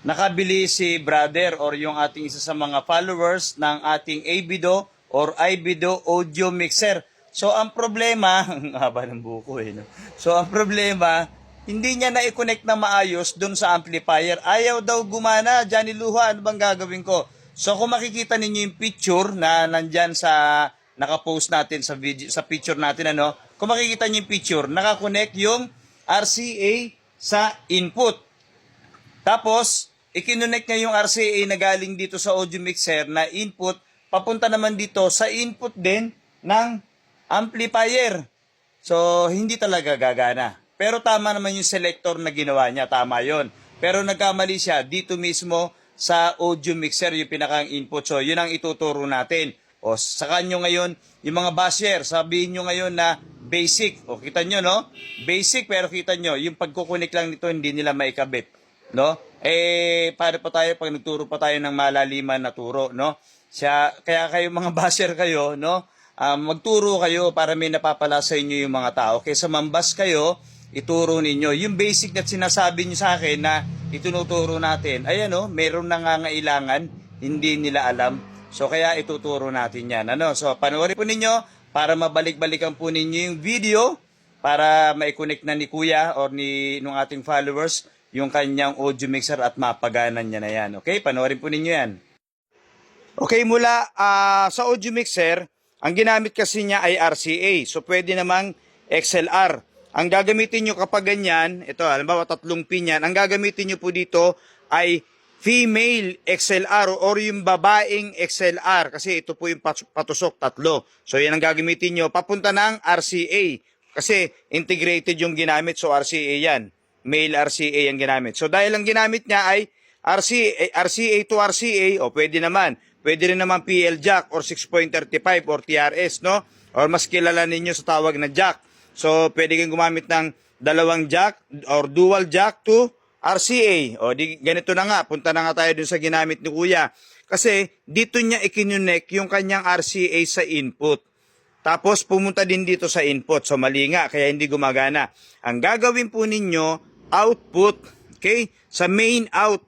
nakabili si brother or yung ating isa sa mga followers ng ating ABIDO or IBIDO audio mixer. So ang problema, ang haba ng buko no? So ang problema, hindi niya na-connect na maayos dun sa amplifier. Ayaw daw gumana, Johnny Luha, ano bang gagawin ko? So kung makikita ninyo yung picture na nandyan sa nakapost natin sa video, sa picture natin kung makikita niyo yung picture, nakakonect yung RCA sa input. Tapos, ikinonect niya yung RCA na galing dito sa audio mixer na input, papunta naman dito sa input din ng amplifier. So, hindi talaga gagana. Pero tama naman yung selector na ginawa niya, tama yon. Pero nagkamali siya dito mismo sa audio mixer, yung pinakang input. So, yun ang ituturo natin. O, sa kanyo ngayon, yung mga basher, sabihin nyo ngayon na basic. O, kita nyo, no? Basic, pero kita nyo, yung pagkukunik lang nito, hindi nila maikabit. No? Paano pa tayo pag nagturo pa tayo ng malaliman na turo, no? Kaya kayo mga basher kayo, no? Magturo kayo para may napapala sa inyo yung mga tao. Kaysa mambas kayo, ituro ninyo. Yung basic na sinasabi nyo sa akin na itunuturo natin, ayan meron nangangailangan, hindi nila alam. So kaya ituturo natin yan. So panoorin po ninyo para mabalik-balikan po ninyo yung video para ma-connect na ni Kuya or nung ating followers yung kanyang audio mixer at mapaganan niya na yan. Okay, panoorin po ninyo yan. Okay, mula sa audio mixer, ang ginamit kasi niya ay RCA. So pwede namang XLR. Ang gagamitin nyo kapag ganyan, ito halimbawa 3 pin yan, ang gagamitin nyo po dito ay female XLR or yung babaeng XLR kasi ito po yung patusok 3. So yan ang gagamitin nyo papunta ng RCA kasi integrated yung ginamit, so RCA yan. Male RCA ang ginamit. So dahil ang ginamit niya ay RCA to RCA, o pwede naman. Pwede rin naman PL jack or 6.35 or TRS, no? Or mas kilala ninyo sa tawag na jack. So pwede kang gumamit ng dalawang jack or dual jack to RCA. O di ganito na nga, punta na nga tayo dun sa ginamit ni Kuya. Kasi dito niya ikinunect yung kanyang RCA sa input. Tapos pumunta din dito sa input. So mali nga, kaya hindi gumagana. Ang gagawin po ninyo, output, okay? Sa main out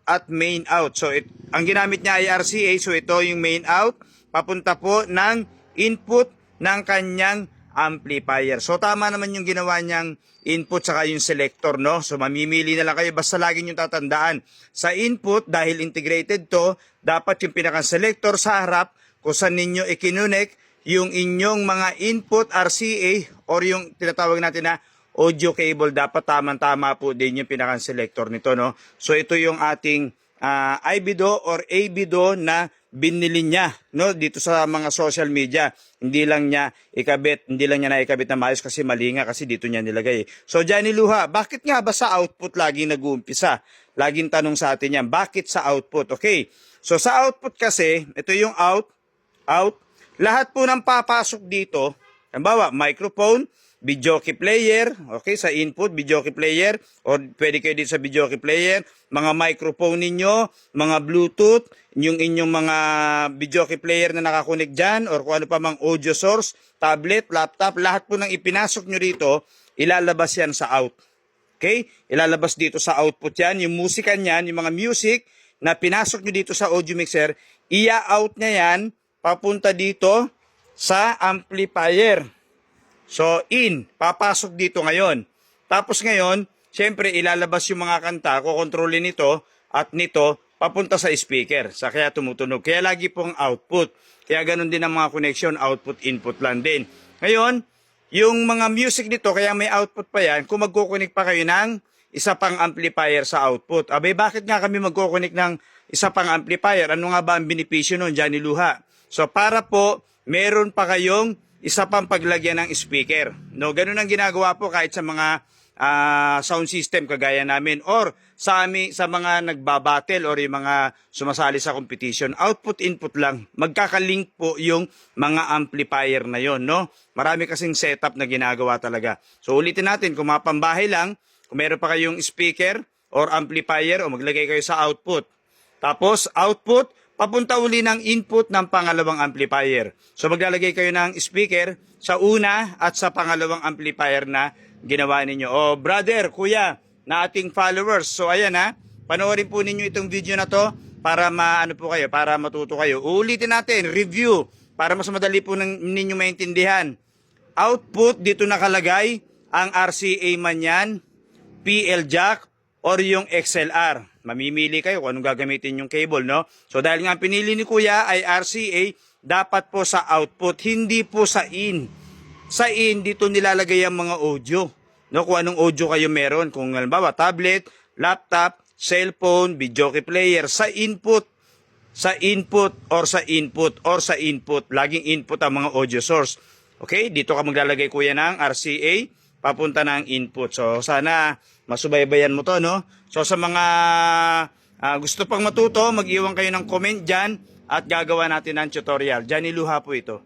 at main out. So ang ginamit niya ay RCA, so ito yung main out, papunta po ng input ng kanyang amplifier. So tama naman yung ginawa niyang input saka yung selector, no? So mamimili na lang kayo, basta lagi nyo tatandaan. Sa input, dahil integrated to, dapat yung pinaka-selector sa harap kung saan ninyo ikinunect yung inyong mga input RCA or yung tinatawag natin na audio cable, dapat tamang-tama po din yung pinaka-selector nito, no? So ito yung ating IBIDO or ABIDO na binili niya, no, dito sa mga social media. Hindi lang niya naikabit na maayos kasi mali nga kasi dito niya nilagay. So Johnny Luha, bakit nga ba sa output laging nag-uumpisa? Laging tanong sa atin yan, bakit sa output? Okay, so sa output kasi, ito yung out, lahat po ng papasok dito, halimbawa microphone, videoke player, okay, sa input, videoke player, or pwede kayo dito sa videoke player, mga microphone ninyo, mga Bluetooth, yung inyong mga videoke player na nakakonek dyan, or kung ano pa mang audio source, tablet, laptop, lahat po ng ipinasok nyo rito, ilalabas yan sa out. Okay? Ilalabas dito sa output yan, yung musika niyan, yung mga music na pinasok nyo dito sa audio mixer, ia-out niya yan, papunta dito sa amplifier. So, papasok dito ngayon. Tapos ngayon, syempre, ilalabas yung mga kanta, kukontrolin nito at nito, papunta sa speaker. Kaya tumutunog. Kaya lagi pong output. Kaya ganun din ang mga connection, output, input lang din. Ngayon, yung mga music nito, kaya may output pa yan, kung magkukunik pa kayo ng isa pang amplifier sa output. Abay, bakit nga kami magkukunik ng isa pang amplifier? Ano nga ba ang benepisyo nun, Johnny Luha? So, para po, meron pa kayong isa pang paglagyan ng speaker. No, ganun ang ginagawa po kahit sa mga sound system kagaya namin or sa mga nagbabattle or yung mga sumasali sa competition. Output, input lang. Magkakalink po yung mga amplifier na yon, no? Marami kasing setup na ginagawa talaga. So ulitin natin, kung mapambahay lang, kung meron pa kayong speaker or amplifier o maglagay kayo sa output. Tapos output, papunta uli ng input ng pangalawang amplifier. So maglalagay kayo ng speaker sa una at sa pangalawang amplifier na ginawa ninyo. Oh, brother, kuya, na ating followers. So ayan panoorin po ninyo itong video na to para para matuto kayo. Uulitin natin, review, para mas madali po ninyo maintindihan. Output, dito nakalagay ang RCA man yan, PL jack, or yung XLR. Mamimili kayo kung anong gagamitin yung cable, no? So dahil nga pinili ni Kuya ay RCA, dapat po sa output, hindi po sa in. Sa in, dito nilalagay ang mga audio. No, kung anong audio kayo meron. Kung halimbawa, tablet, laptop, cellphone, video player, sa input. Sa input or sa input or sa input. Laging input ang mga audio source. Okay, dito ka maglalagay Kuya ng RCA, papunta ng input. So sana masubaybayan mo to, no? So sa mga gusto pang matuto, mag-iwan kayo ng comment dyan at gagawa natin ng tutorial. Johnny Luha po ito.